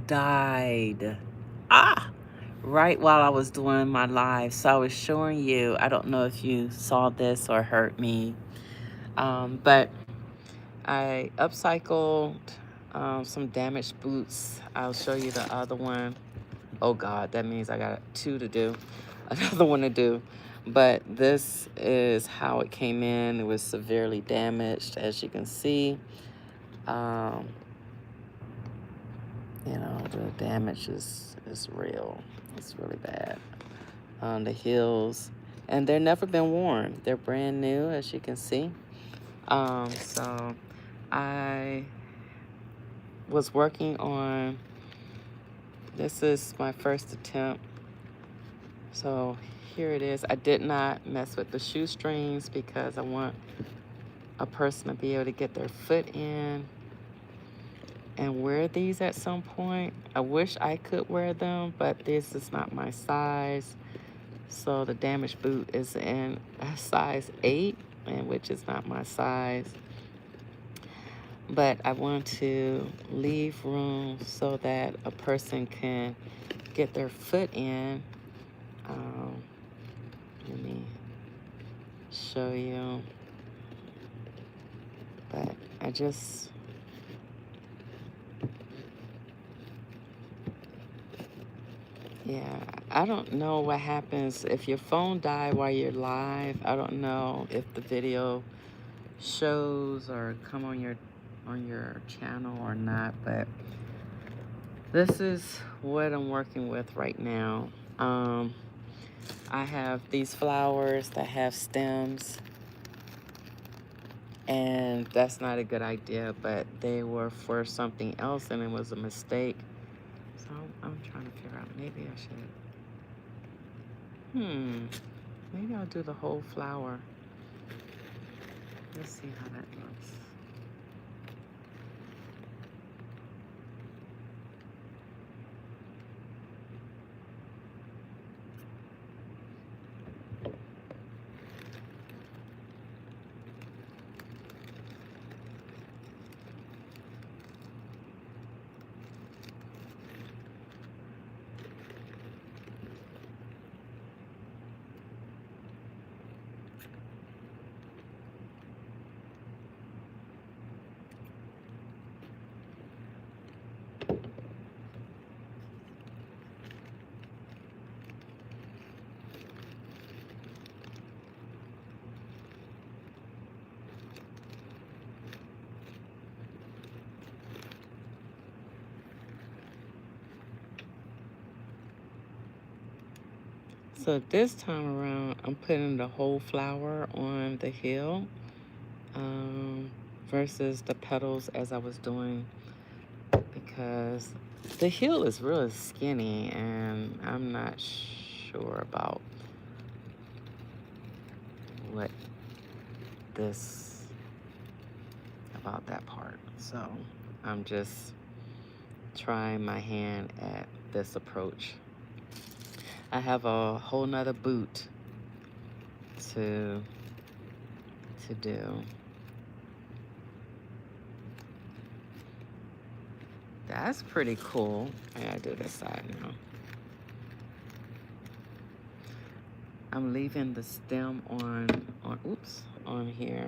died. Ah! Right while I was doing my live. So I was showing you, I don't know if you saw this or heard me, but I upcycled some damaged boots. I'll show you the other one. Oh God, that means I got two to do, another one to do. But this is how it came in. It was severely damaged, as you can see. Um, you know, the damage is real. It's really bad on the heels. And they've never been worn. They're brand new, as you can see. So I was working on, this is my first attempt. So here it is. I did not mess with the shoestrings because I want a person to be able to get their foot in and wear these at some point. I wish I could wear them, but this is not my size. So the damaged boot is in a size 8, and which is not my size. But I want to leave room so that a person can get their foot in. Let me show you. But I just, yeah, I don't know what happens if your phone died while you're live. I don't know if the video shows or come on your channel or not, but this is what I'm working with right now. I have these flowers that have stems, and that's not a good idea, but they were for something else and it was a mistake. So I'm trying to figure out, maybe I should, maybe I'll do the whole flower. Let's see how that looks. So this time around, I'm putting the whole flower on the heel, versus the petals as I was doing, because the heel is really skinny and I'm not sure about what this, about that part. So I'm just trying my hand at this approach. I have a whole nother boot to do. That's pretty cool. I gotta do this side now. I'm leaving the stem on here.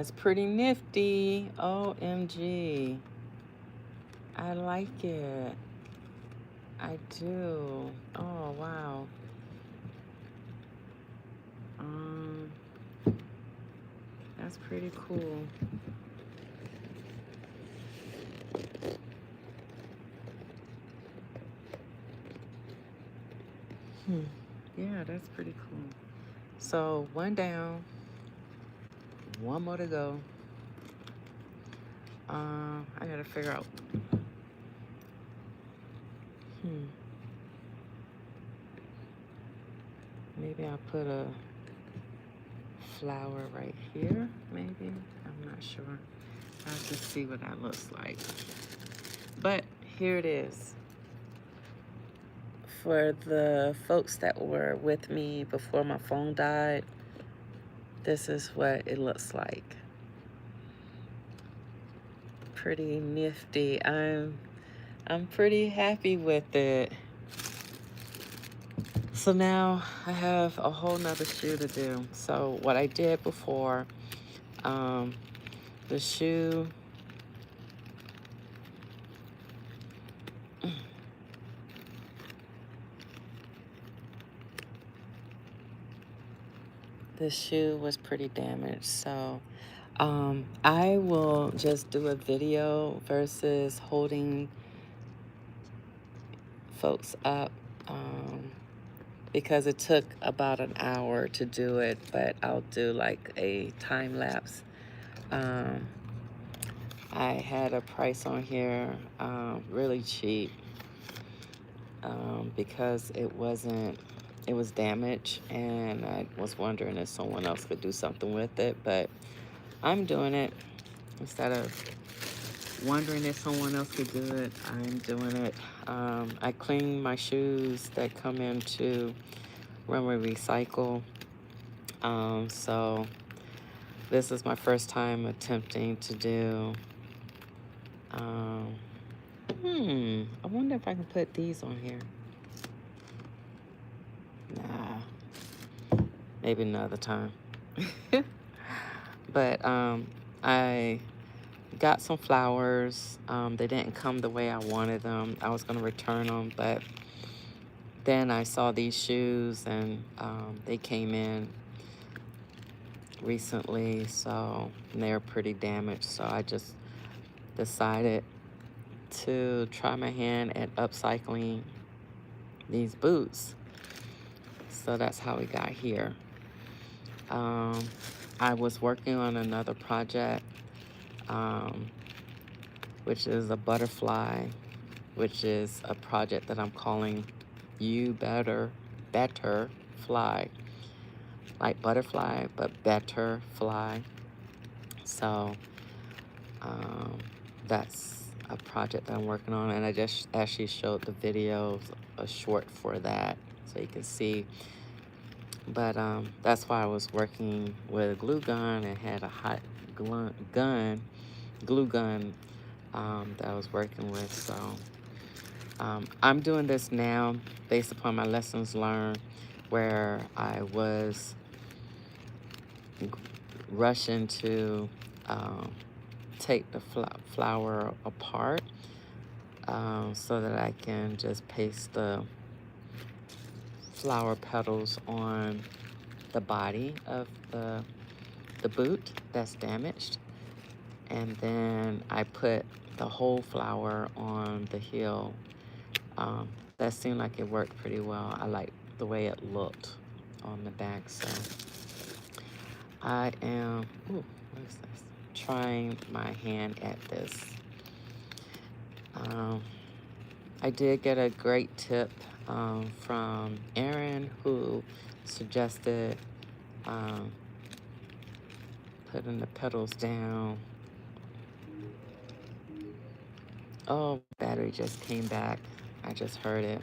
That's pretty nifty. OMG. I like it. I do. Oh, wow. Um, that's pretty cool. Yeah, that's pretty cool. So one down, one more to go. I gotta figure out. Hmm. Maybe I'll put a flower right here. Maybe, I'm not sure. I'll have to see what that looks like. But here it is. For the folks that were with me before my phone died, this is what it looks like. Pretty nifty. I'm pretty happy with it. So now I have a whole nother shoe to do. So what I did before, the shoe, the shoe was pretty damaged. So I will just do a video versus holding folks up, because it took about an hour to do it, but I'll do like a time lapse. I had a price on here, really cheap, because it was damaged, and I was wondering if someone else could do something with it, but I'm doing it. Instead of wondering if someone else could do it, I'm doing it. I clean my shoes that come into Runway Recycle. So this is my first time attempting to do, I wonder if I can put these on here. Nah, maybe another time. But I got some flowers. They didn't come the way I wanted them. I was gonna return them, but then I saw these shoes, and they came in recently, so they're pretty damaged. So I just decided to try my hand at upcycling these boots. So that's how we got here. I was working on another project, which is a butterfly, which is a project that I'm calling You Better Fly. Like butterfly, but better fly. So that's a project that I'm working on, and I just actually showed the video, a short for that, so you can see. But that's why I was working with a glue gun and had a hot glue gun that I was working with. So I'm doing this now based upon my lessons learned, where I was rushing to take the flower apart, so that I can just paste the flower petals on the body of the boot that's damaged, and then I put the whole flower on the heel. That seemed like it worked pretty well. I like the way it looked on the back. So I am what is this? Trying my hand at this. I did get a great tip from Aaron, who suggested putting the petals down. Oh, battery just came back. I just heard it.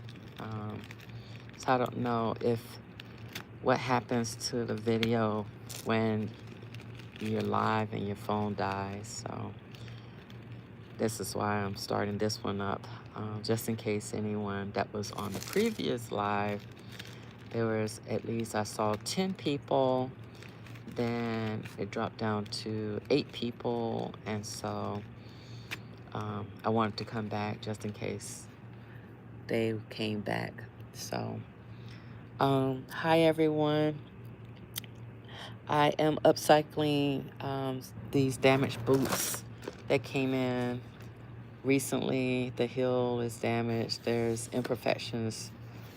So I don't know what happens to the video when you're live and your phone dies. So this is why I'm starting this one up, just in case anyone that was on the previous live. There was, at least I saw 10 people Then it dropped down to 8 people, and so I wanted to come back just in case they came back. So, hi everyone. I am upcycling these damaged boots that came in recently. The heel is damaged. There's imperfections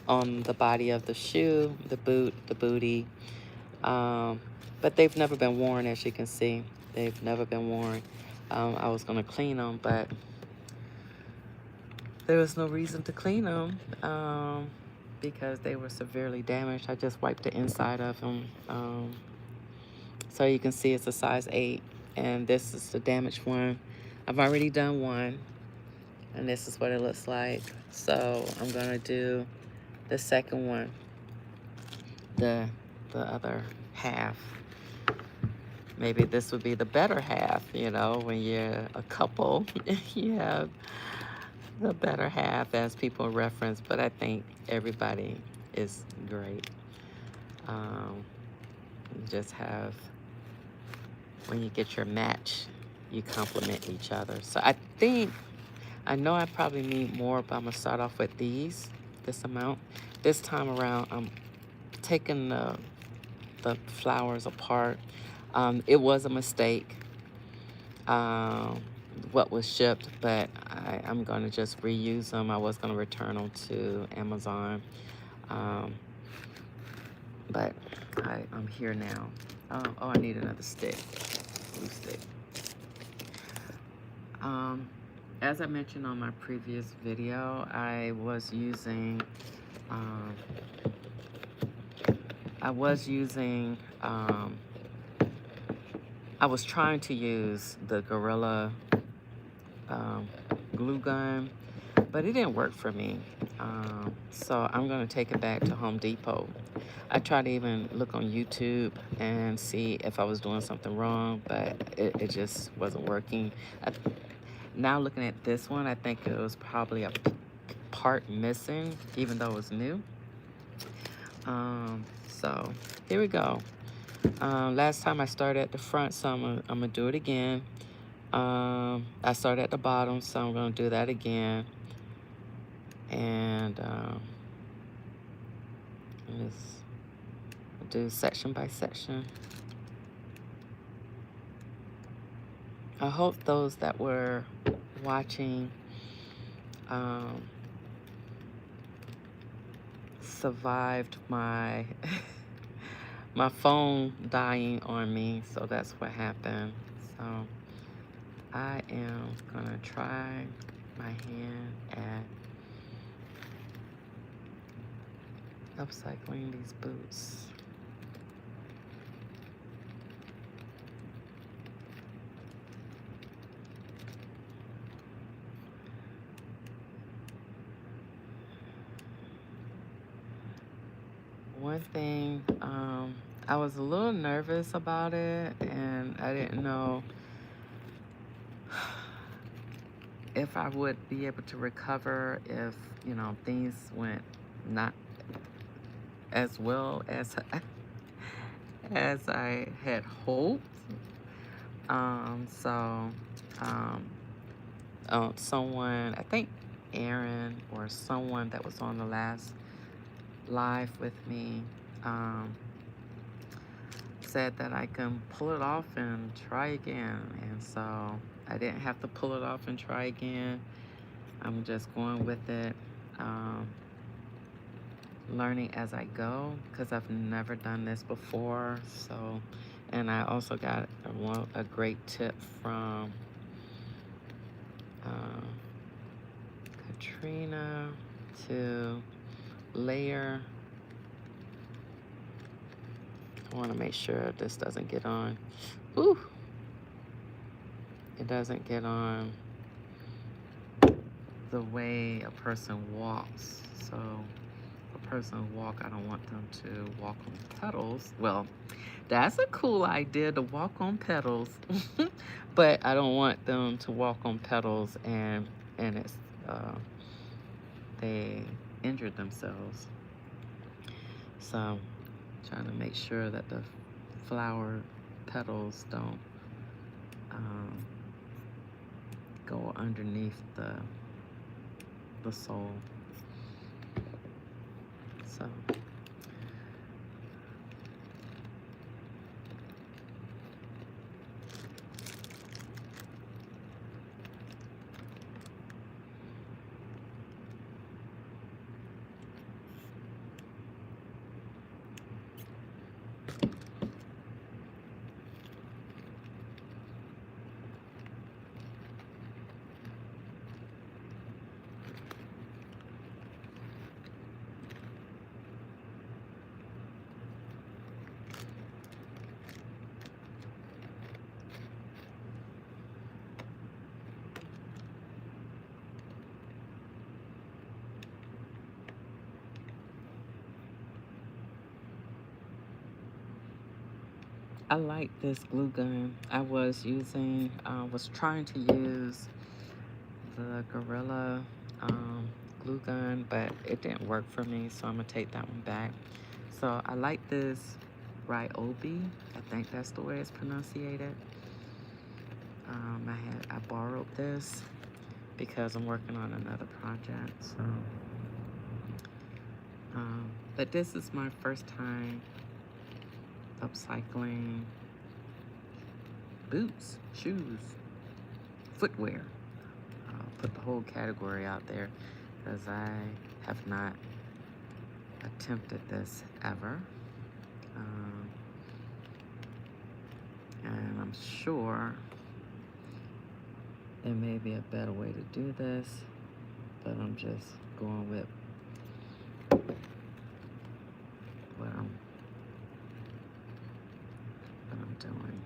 on the body of the shoe, the boot, the booty. But they've never been worn, as you can see. They've never been worn. I was going to clean them, but there was no reason to clean them because they were severely damaged. I just wiped the inside of them. So you can see it's a size 8, and this is the damaged one. I've already done one, and this is what it looks like. So I'm going to do the second one, the other half. Maybe this would be the better half, you know, when you're a couple, you have the better half as people reference, but I think everybody is great. You just have, when you get your match, you complement each other. So I know I probably need more, but I'm gonna start off with this amount. This time around, I'm taking the flowers apart. It was a mistake, what was shipped, but I'm gonna just reuse them. I was gonna return them to Amazon, but I'm here now. Oh, I need another stick, glue stick. As I mentioned on my previous video, I was using I was trying to use the Gorilla glue gun, but it didn't work for me. So I'm going to take it back to Home Depot. I tried to even look on YouTube and see if I was doing something wrong, but it just wasn't working. Now looking at this one, I think it was probably a part missing, even though it was new. So here we go. Last time I started at the front, so I'm gonna do it again. I started at the bottom, so I'm gonna do that again. And let's do section by section. I hope those that were watching survived my my phone dying on me, so that's what happened. So I am gonna try my hand at upcycling these boots. One thing, I was a little nervous about it, and I didn't know if I would be able to recover if, you know, things went not as well as as I had hoped. Someone, I think Aaron or someone that was on the last live with me, said that I can pull it off and try again. And so I didn't have to pull it off and try again. I'm just going with it, learning as I go, because I've never done this before. So, and I also got a great tip from Katrina to layer. I want to make sure this doesn't get on. Ooh, it doesn't get on the way a person walks. So a person walk, I don't want them to walk on petals. Well, that's a cool idea, to walk on petals. But I don't want them to walk on petals and it's they injured themselves. So I'm trying to make sure that the flower petals don't um, go underneath the sole. So I like this glue gun. I was trying to use the Gorilla glue gun, but it didn't work for me, so I'm gonna take that one back. So I like this Ryobi. I think that's the way it's pronounced. I borrowed this because I'm working on another project. So, but this is my first time upcycling boots, shoes, footwear. I'll put the whole category out there because I have not attempted this ever. And I'm sure there may be a better way to do this, but I'm just going with what I'm doing.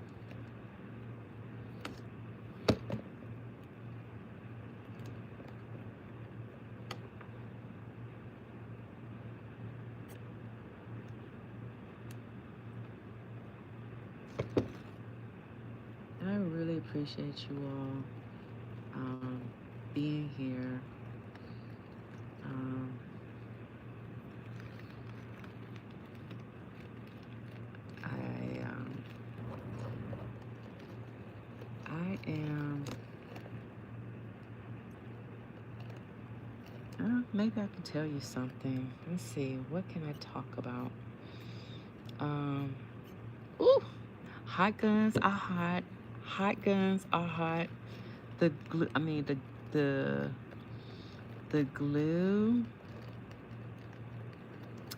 I really appreciate you all being here. I am, maybe I can tell you something. Let's see, what can I talk about? Ooh, hot guns are hot. Hot guns are hot. The glue, I mean, the glue.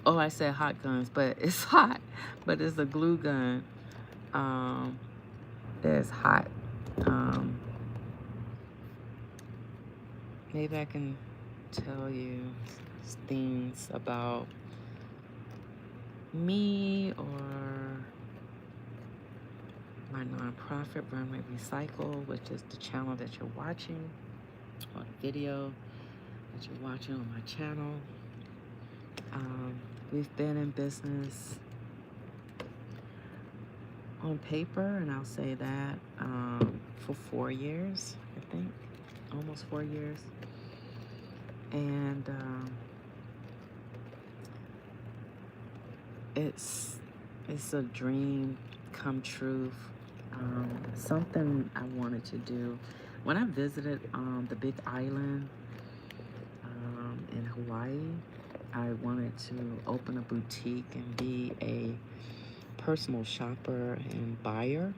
Oh, I said hot guns, but it's hot. But it's a glue gun that's hot. Maybe I can tell you things about me or my nonprofit, Runway Recycle, which is the channel that you're watching, or the video that you're watching on my channel. We've been in business on paper, and I'll say that, for 4 years, I think, almost 4 years. And it's a dream come true. Something I wanted to do. When I visited the Big Island in Hawaii, I wanted to open a boutique and be a personal shopper and buyer.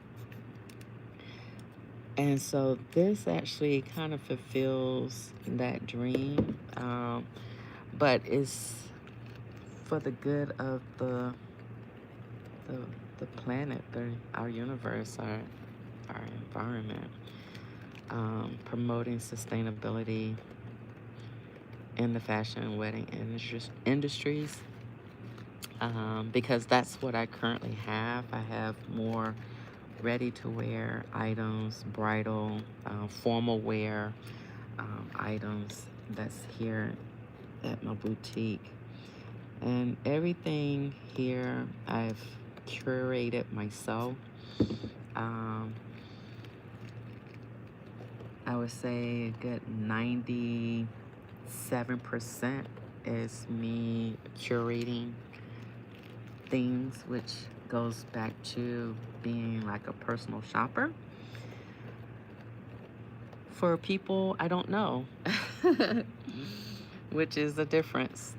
And so this actually kind of fulfills that dream, but it's for the good of the planet, our universe, our environment, promoting sustainability in the fashion and wedding industries, because that's what I currently have. I have more ready-to-wear items, bridal, formal wear items that's here at my boutique. And everything here I've curated myself. I would say a good 97% is me curating things, which goes back to being like a personal shopper. For people I don't know, which is a difference.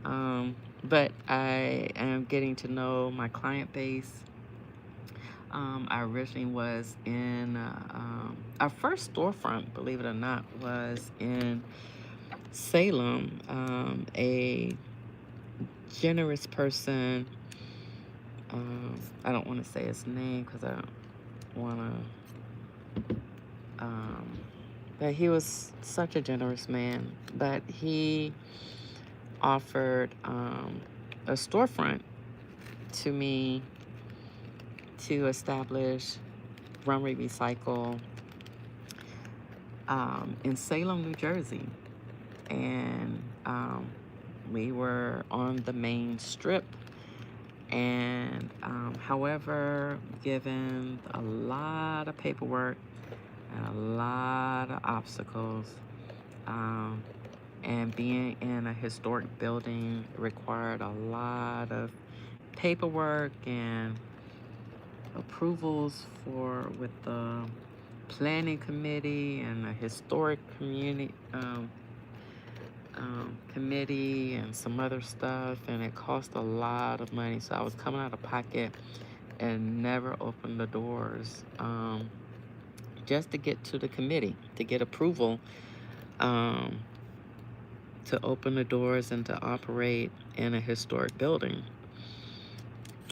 But I am getting to know my client base. I originally was in, our first storefront, believe it or not, was in Salem. A generous person, I don't want to say his name because I don't want to, but he was such a generous man. But he offered a storefront to me to establish Runway Recycle in Salem, New Jersey. And we were on the main strip. And however, given a lot of paperwork and a lot of obstacles, and being in a historic building required a lot of paperwork and approvals with the planning committee and the historic community committee and some other stuff, and it cost a lot of money. So I was coming out of pocket and never opened the doors, just to get to the committee, to get approval, to open the doors and to operate in a historic building.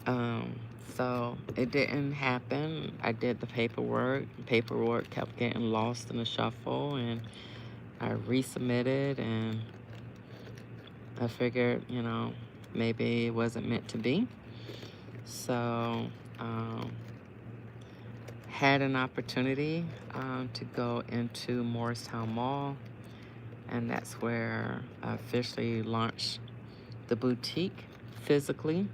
So it didn't happen. I did the paperwork. Paperwork kept getting lost in the shuffle, and I resubmitted, and I figured, maybe it wasn't meant to be. So had an opportunity to go into Morristown Mall, and that's where I officially launched the boutique physically,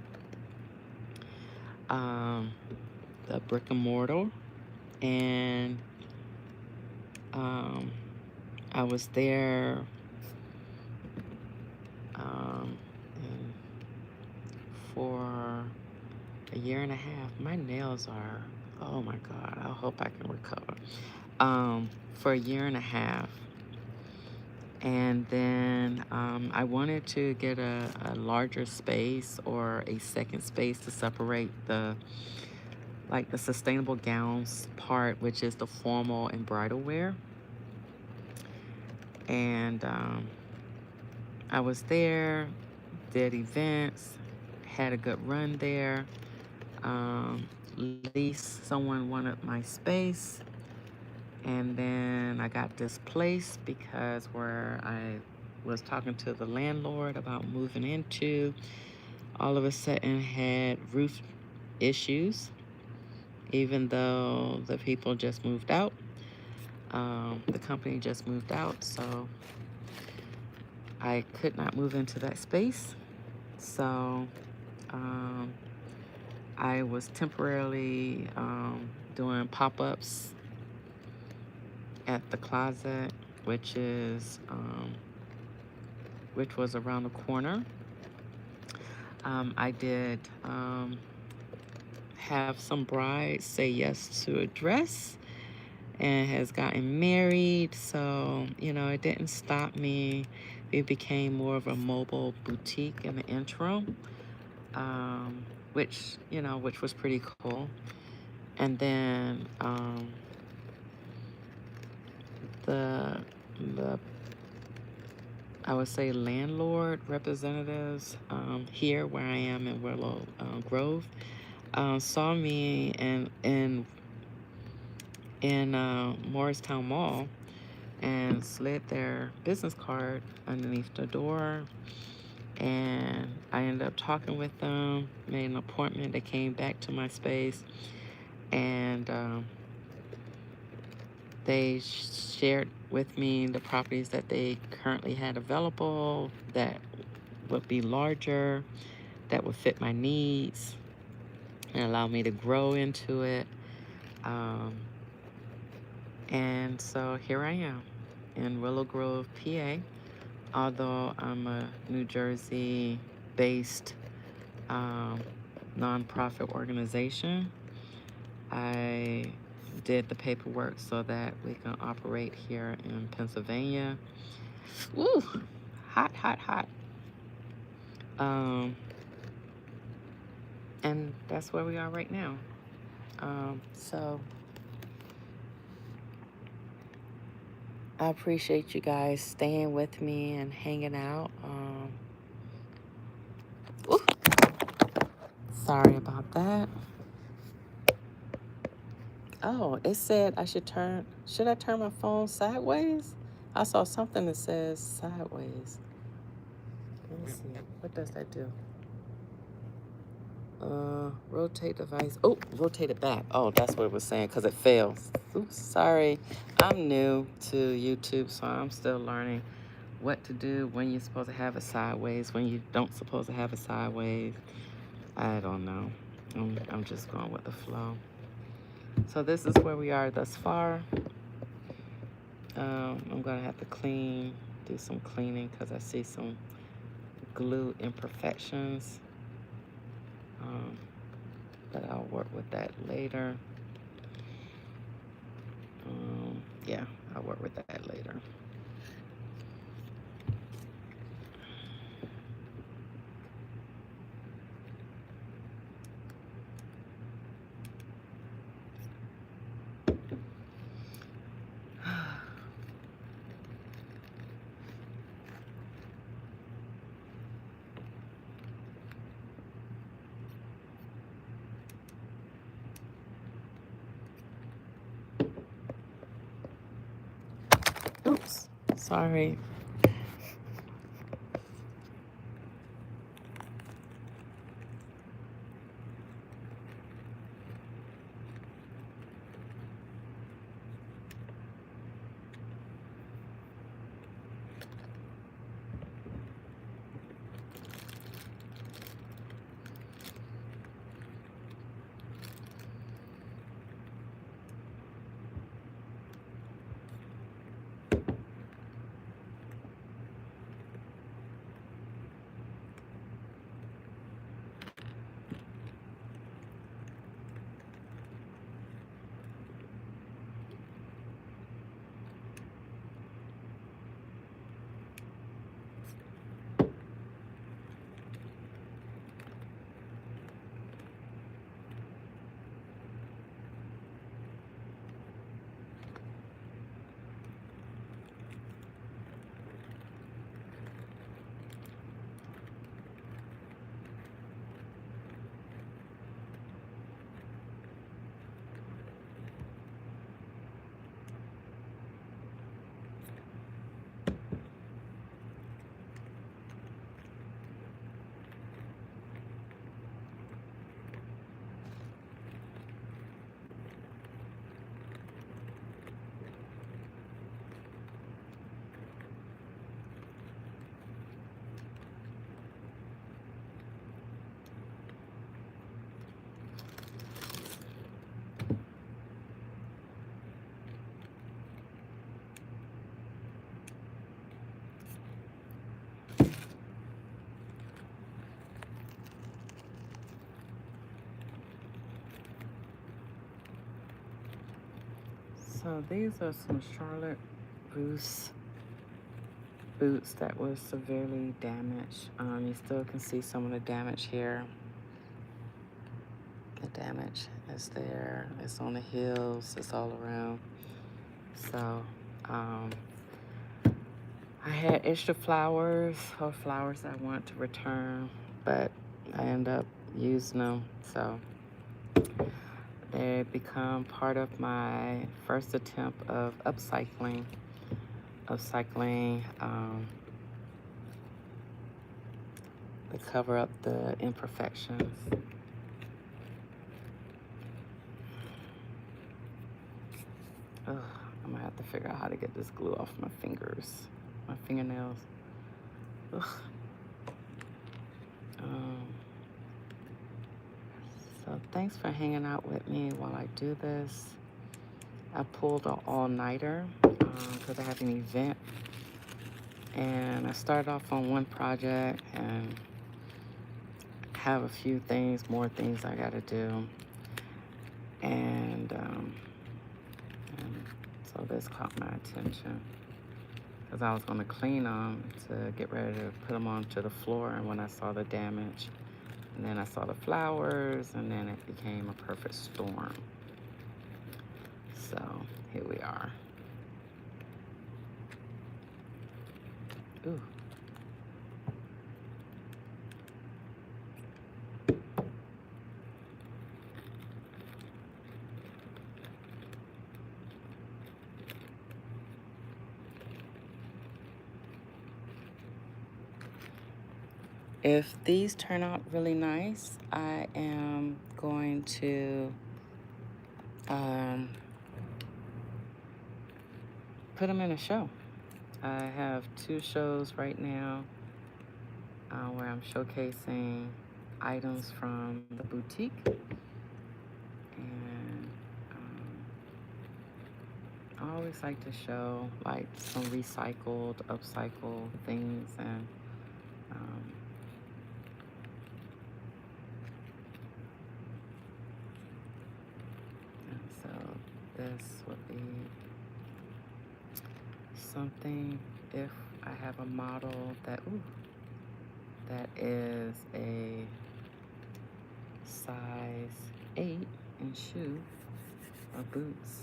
the brick and mortar. And I was there for a year and a half. My nails are, oh my God, I hope I can recover. For a year and a half. And then I wanted to get a larger space or a second space to separate the sustainable gowns part, which is the formal and bridal wear. And I was there, did events, had a good run there. Least someone wanted my space. And then I got displaced because where I was talking to the landlord about moving into, all of a sudden had roof issues, even though the people just moved out. The company just moved out, so I could not move into that space. So I was temporarily doing pop-ups at the closet, which was around the corner. I did have some brides say yes to a dress and has gotten married. So, it didn't stop me. It became more of a mobile boutique in the interim, which was pretty cool. And then the I would say landlord representatives here where I am in Willow Grove saw me in Morristown Mall and slid their business card underneath the door. And I ended up talking with them, made an appointment. They came back to my space, and they shared with me the properties that they currently had available that would be larger, that would fit my needs, and allow me to grow into it. And so here I am in Willow Grove, PA. Although I'm a New Jersey-based nonprofit organization. I did the paperwork so that we can operate here in Pennsylvania. Woo! Hot, hot, hot. And that's where we are right now. So I appreciate you guys staying with me and hanging out. Sorry about that. Oh, it said I should I turn my phone sideways? I saw something that says sideways. Let me see. What does that do? Rotate device. Oh, rotate it back. Oh, that's what it was saying because it fell. Oops, sorry. I'm new to YouTube, so I'm still learning what to do when you're supposed to have it sideways, when you don't supposed to have it sideways. I don't know. I'm just going with the flow. So this is where we are thus far. I'm gonna have to do some cleaning because I see some glue imperfections. But I'll work with that later. Yeah, I'll work with that later. Oops, sorry. So these are some Charlotte Russe boots that were severely damaged. You still can see some of the damage here. The damage is there. It's on the heels. It's all around. So I had extra flowers or flowers I want to return, but I end up using them. So they become part of my first attempt of upcycling to cover up the imperfections. Ugh, I'm gonna have to figure out how to get this glue off my fingernails. Ugh. So thanks for hanging out with me while I do this. I pulled an all-nighter because I have an event. And I started off on one project and have a few things, more things I gotta do. And so this caught my attention because I was gonna clean them to get ready to put them onto the floor, and when I saw the damage, and then I saw the flowers, and then it became a perfect storm. So here we are. Ooh. If these turn out really nice, I am going to put them in a show. I have 2 shows right now where I'm showcasing items from the boutique. And I always like to show like some recycled, upcycled things, and so this would be something if I have a model that is a size 8 in shoe or boots.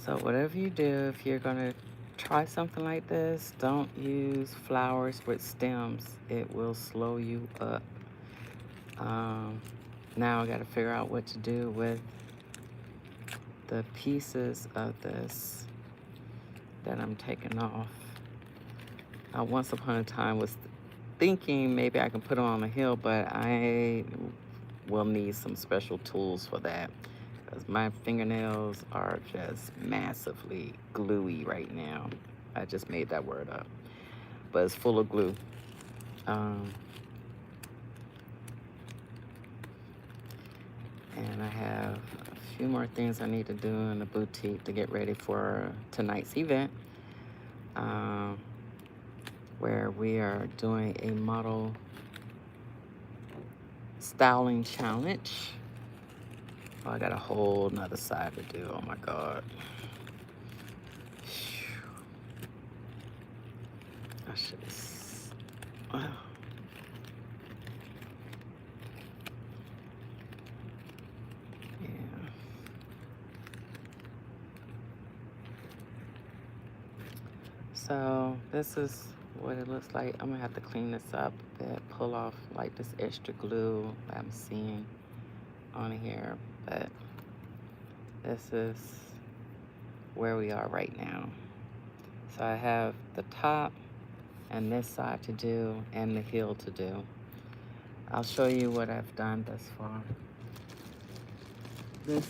So whatever you do, if you're gonna try something like this, don't use flowers with stems. It will slow you up. Now I gotta figure out what to do with the pieces of this that I'm taking off. Once upon a time was thinking maybe I can put them on the hill, but I will need some special tools for that because my fingernails are just massively gluey right now. I just made that word up, but it's full of glue. And I have a few more things I need to do in the boutique to get ready for tonight's event, where we are doing a model styling challenge. Oh, I got a whole nother side to do. Oh my God. I should have. So this is what it looks like. I'm gonna have to clean this up a bit, pull off like this extra glue that I'm seeing on here, but this is where we are right now. So I have the top and this side to do and the heel to do. I'll show you what I've done thus far. This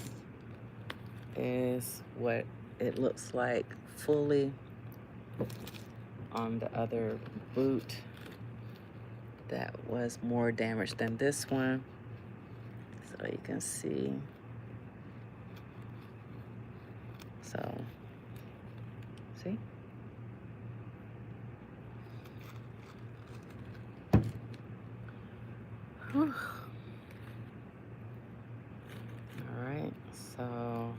is what it looks like fully on the other boot that was more damaged than this one. So you can see. So, see? Whew. All right, so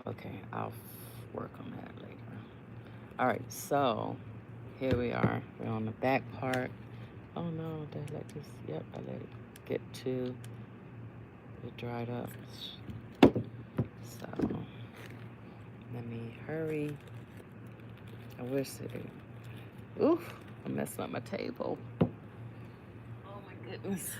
okay, I'll work on that later. All right, so here we are. We're on the back part. Oh no, did I let this? Yep, I let it get to it dried up. So let me hurry. I wish it. Oof, I'm messing up my table. Oh my goodness.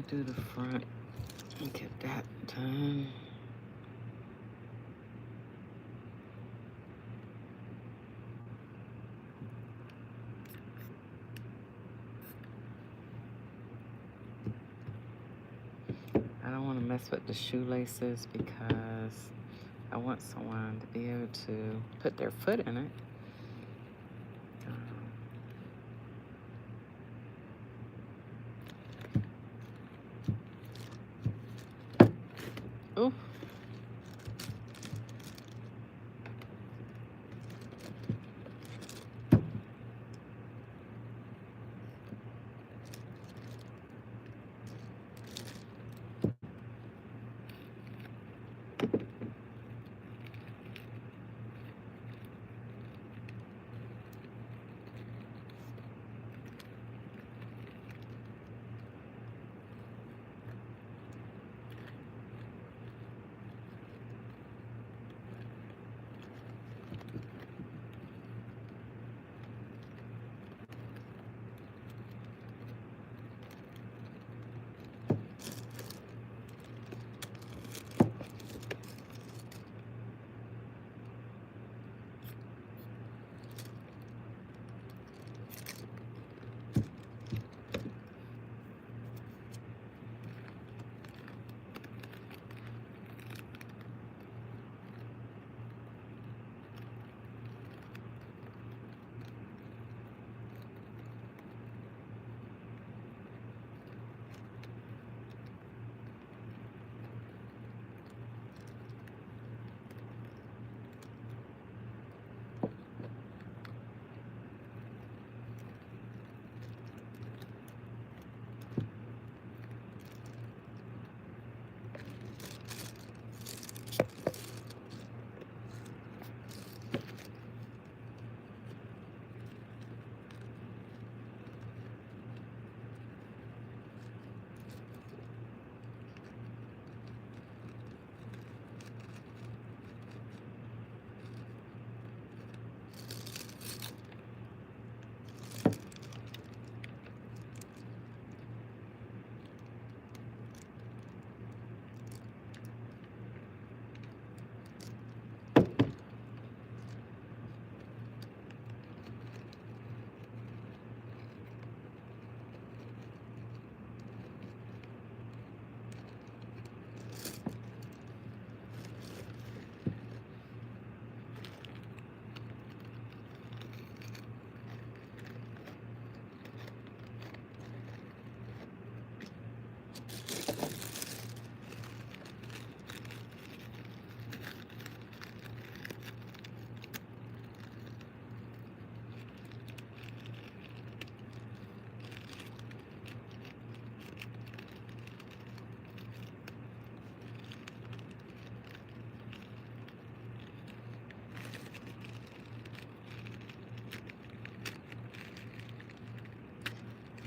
me do the front and get that done. I don't want to mess with the shoelaces because I want someone to be able to put their foot in it. Ooh.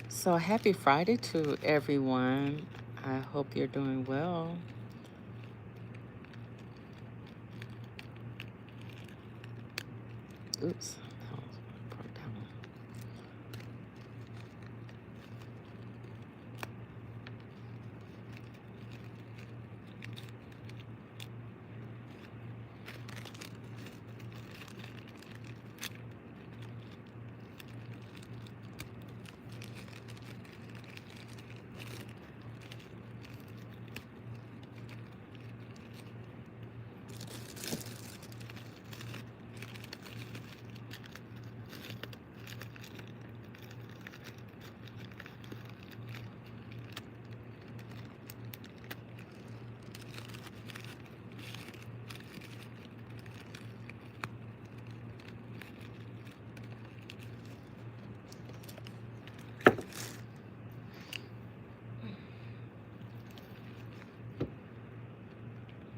So happy Friday to everyone. I hope you're doing well. Oops. That was broke down.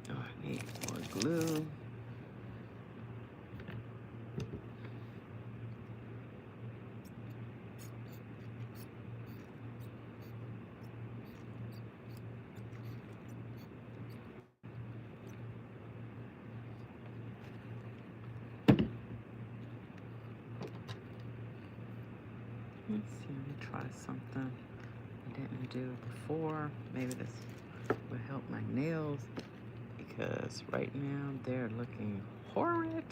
Oh, I need more glue. Let's see, let me try something I didn't do before. Maybe this will help my nails because right now they're looking horrid.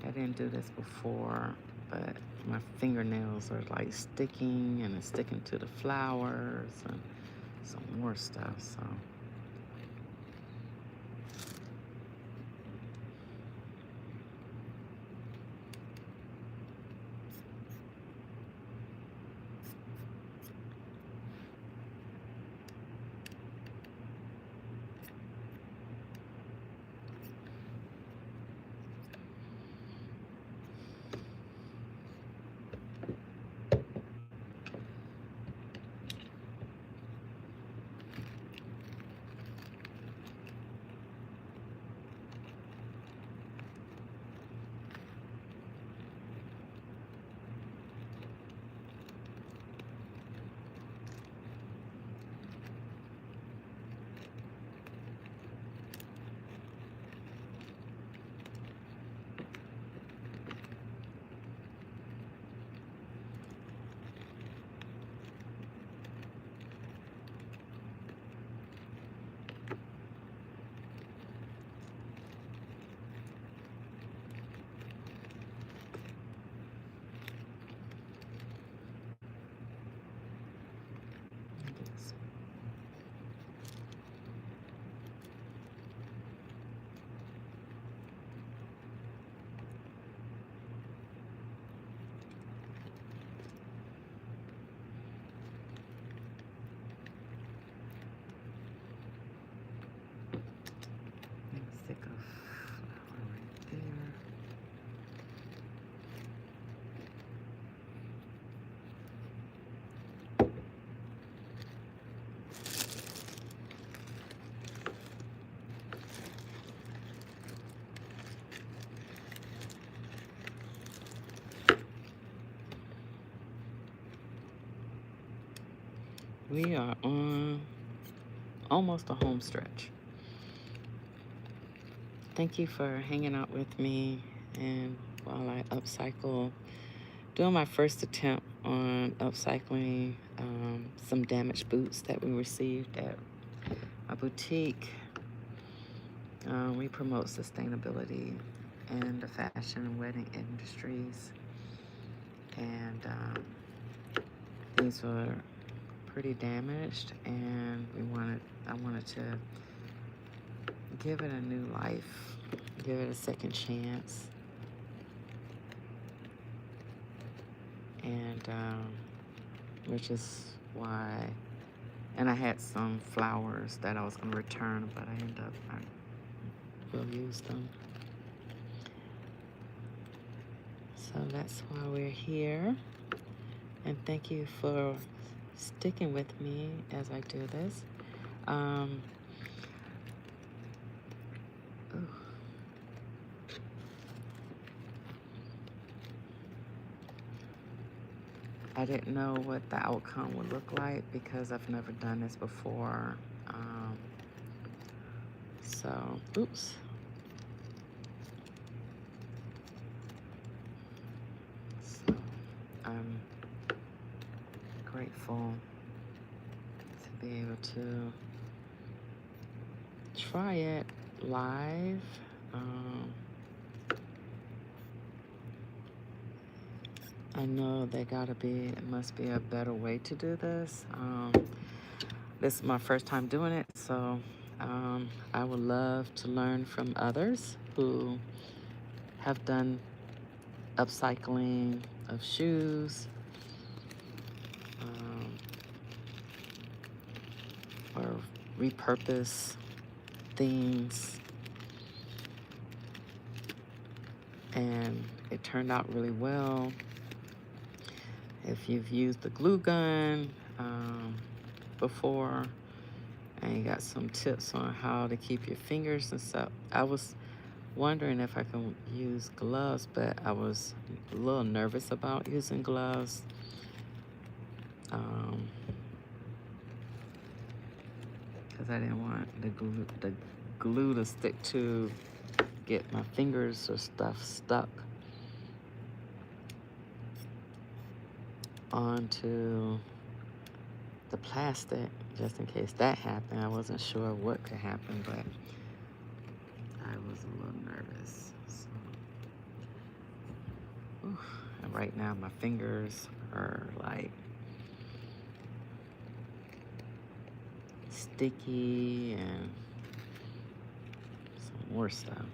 I didn't do this before, but my fingernails are like sticking and it's sticking to the flowers and some more stuff, so. Stick a flower right there. We are on almost a home stretch. Thank you for hanging out with me and while I upcycle, doing my first attempt on upcycling some damaged boots that we received at a boutique. We promote sustainability in the fashion and wedding industries, and these were pretty damaged, and I wanted to give it a new life, give it a second chance, and which is why. And I had some flowers that I was going to return, but I will use them. So that's why we're here. And thank you for sticking with me as I do this. I didn't know what the outcome would look like because I've never done this before. Oops. So I'm grateful to be able to try it live. I know it must be a better way to do this. This is my first time doing it, so I would love to learn from others who have done upcycling of shoes, or repurpose things, and it turned out really well. If you've used the glue gun before and you got some tips on how to keep your fingers and stuff. I was wondering if I can use gloves, but I was a little nervous about using gloves. Because I didn't want the glue to stick to get my fingers or stuff stuck onto the plastic, just in case that happened. I wasn't sure what could happen, but I was a little nervous. So, and right now my fingers are like sticky and some more stuff.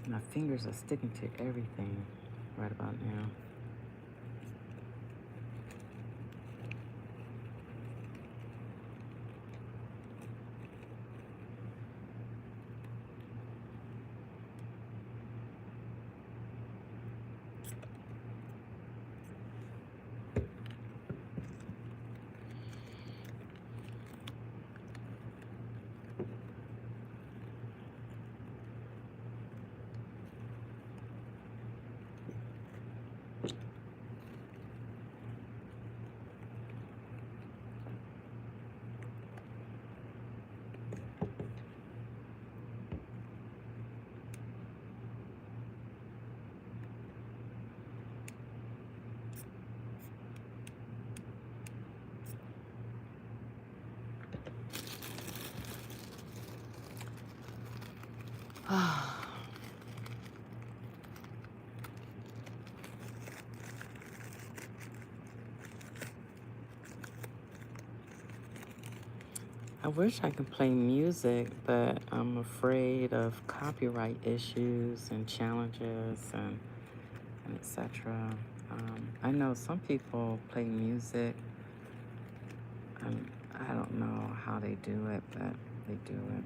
My fingers are sticking to everything right about now. I wish I could play music, but I'm afraid of copyright issues and challenges and etc. I know some people play music. I don't know how they do it, but they do it.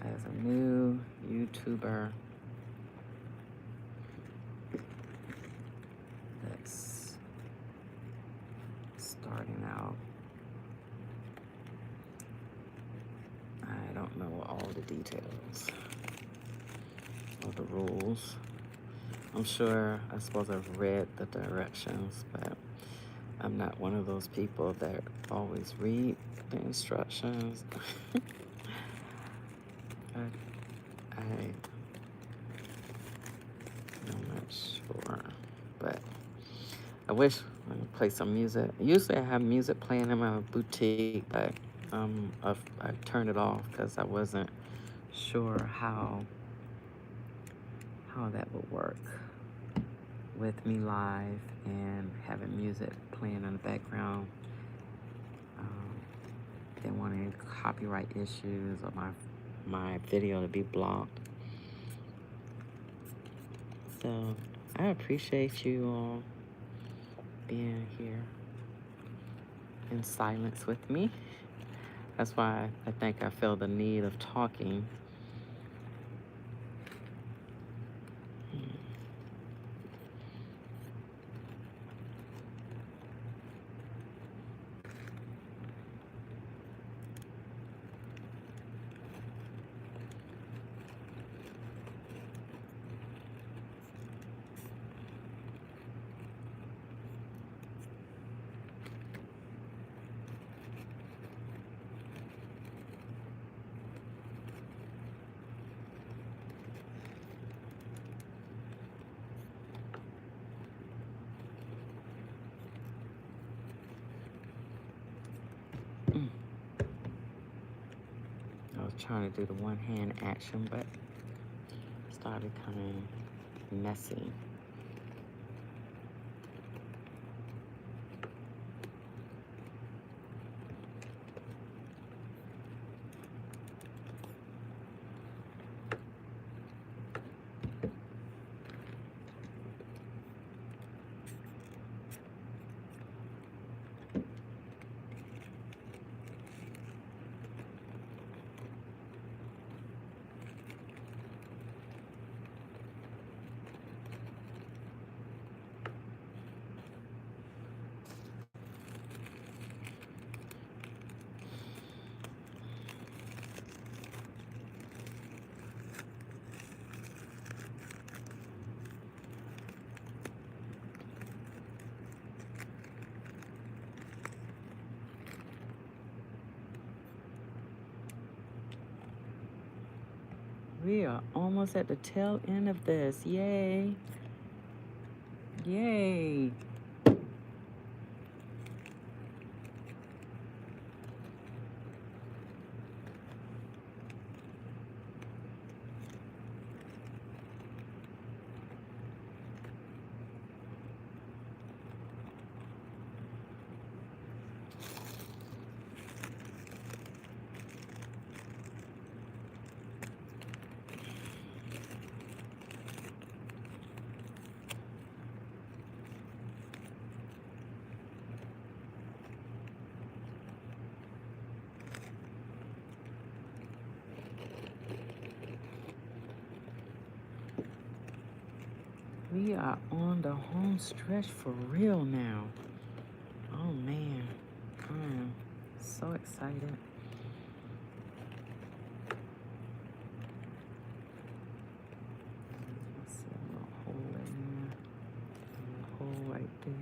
As a new YouTuber that's starting out, I don't know all the details or the rules. I'm sure I'm supposed to have read the directions, but I'm not one of those people that always read the instructions. I'm not sure, but I wish I could play some music. Usually I have music playing in my boutique, but I turned it off because I wasn't sure how that would work with me live and having music playing in the background. Didn't want any copyright issues or my video to be blocked. So I appreciate you all being here in silence with me. That's why I think I feel the need of talking. trying to do the one hand action, but it started becoming messy. We are almost at the tail end of this. Yay. Yay. We are on the home stretch for real now. Oh man, I am so excited. Let's see a little hole in there, a little hole right there.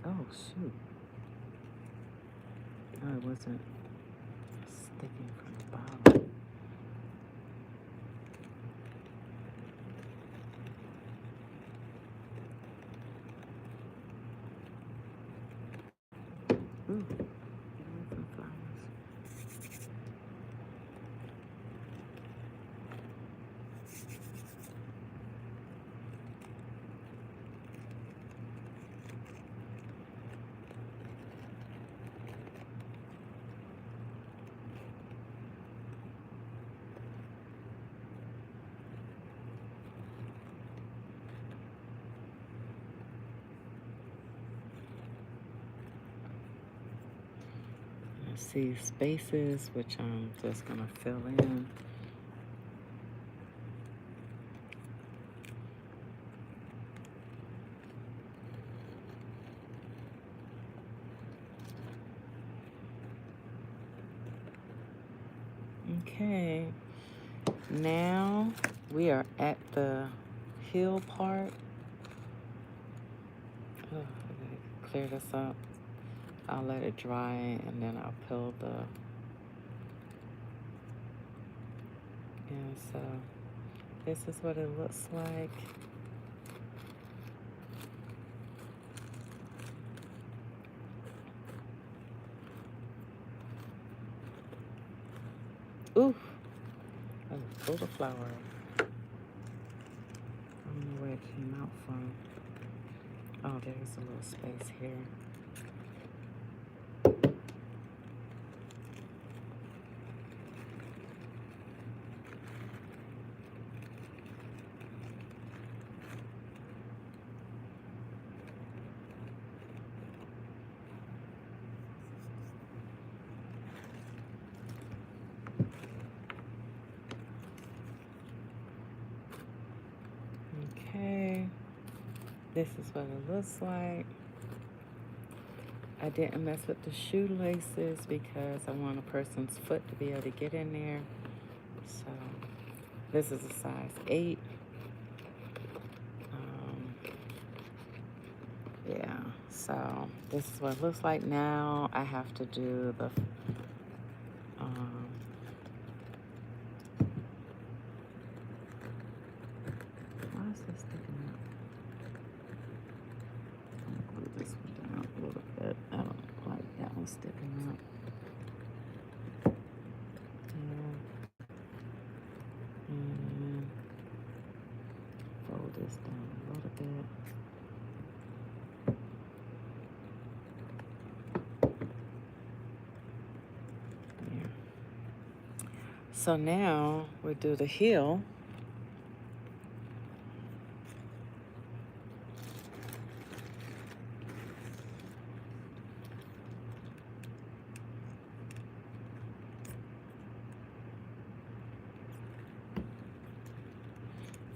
Oh shoot. No, it wasn't sticking from the bottom. Ooh, some flowers. I see spaces, which I'm just gonna fill in. Okay, now we are at the heel part. Oh, I gotta clear this up. I'll let it dry and then I'll peel the, and so this is what it looks like. Ooh, I just pulled a flower. I don't know where it came out from. Oh, there's a little space here. Okay, this is what it looks like. I didn't mess with the shoelaces because I want a person's foot to be able to get in there. So this is a size 8. Yeah, so this is what it looks like now. I have to do the this sticking up? I'm gonna glue this one down a little bit. I don't like that one sticking up. And fold this down a little bit. There. So now we'll do the heel.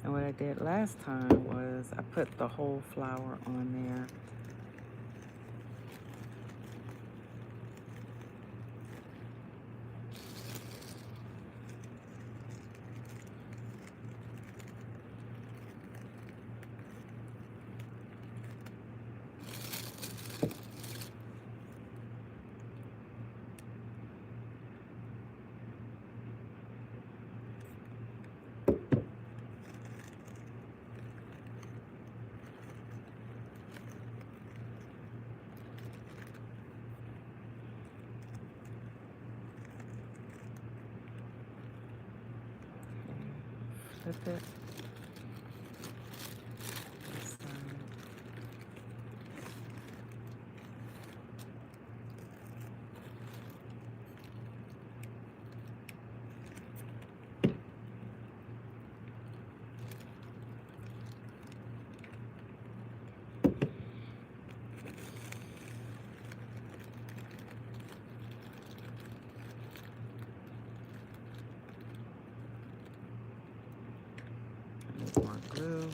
And what I did last time was I put the whole flower on there. Flip it. This side. Need more glue.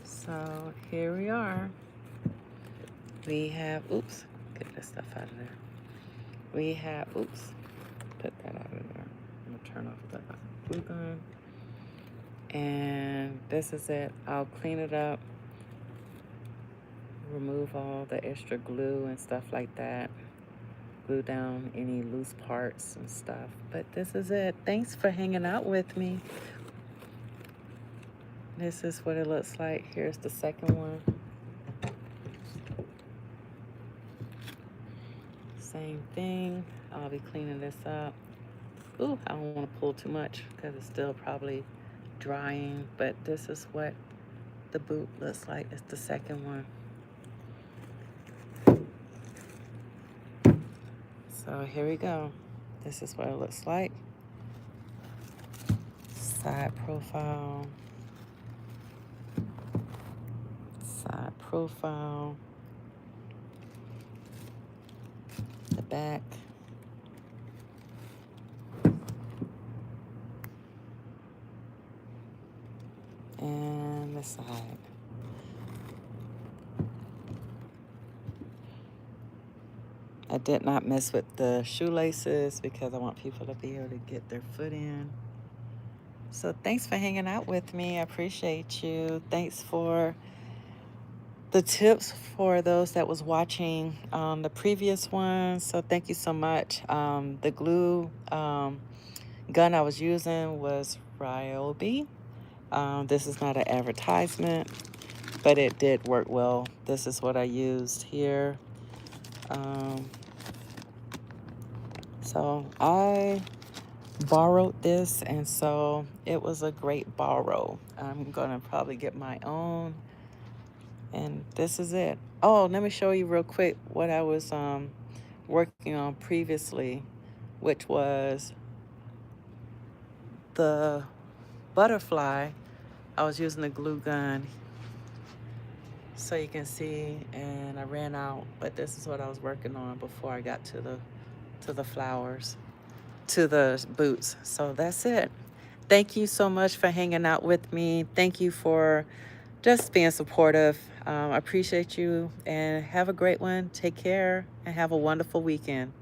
So here we are. We have, oops, get this stuff out of there. We have, oops, put that out of there. I'm gonna turn off the glue gun. And this is it. I'll clean it up, remove all the extra glue and stuff like that. Glue down any loose parts and stuff. But this is it. Thanks for hanging out with me. This is what it looks like. Here's the second one. Same thing. I'll be cleaning this up. Ooh, I don't want to pull too much because it's still probably drying. But this is what the boot looks like. It's the second one. So here we go. This is what it looks like. Side profile. Side profile. The back. And the side. I did not mess with the shoelaces because I want people to be able to get their foot in. So thanks for hanging out with me. I appreciate you. Thanks for the tips for those that was watching the previous one. So thank you so much. The glue gun I was using was Ryobi. This is not an advertisement, but it did work well. This is what I used here. So I borrowed this, and so it was a great borrow. I'm gonna probably get my own, and this is it. Oh, let me show you real quick what I was working on previously, which was the butterfly. I was using the glue gun. so you can see. And I ran out, but this is what I was working on before I got to the flowers, to the boots. So that's it. Thank you so much for hanging out with me. Thank you for just being supportive. I appreciate you, and have a great one. Take care and have a wonderful weekend.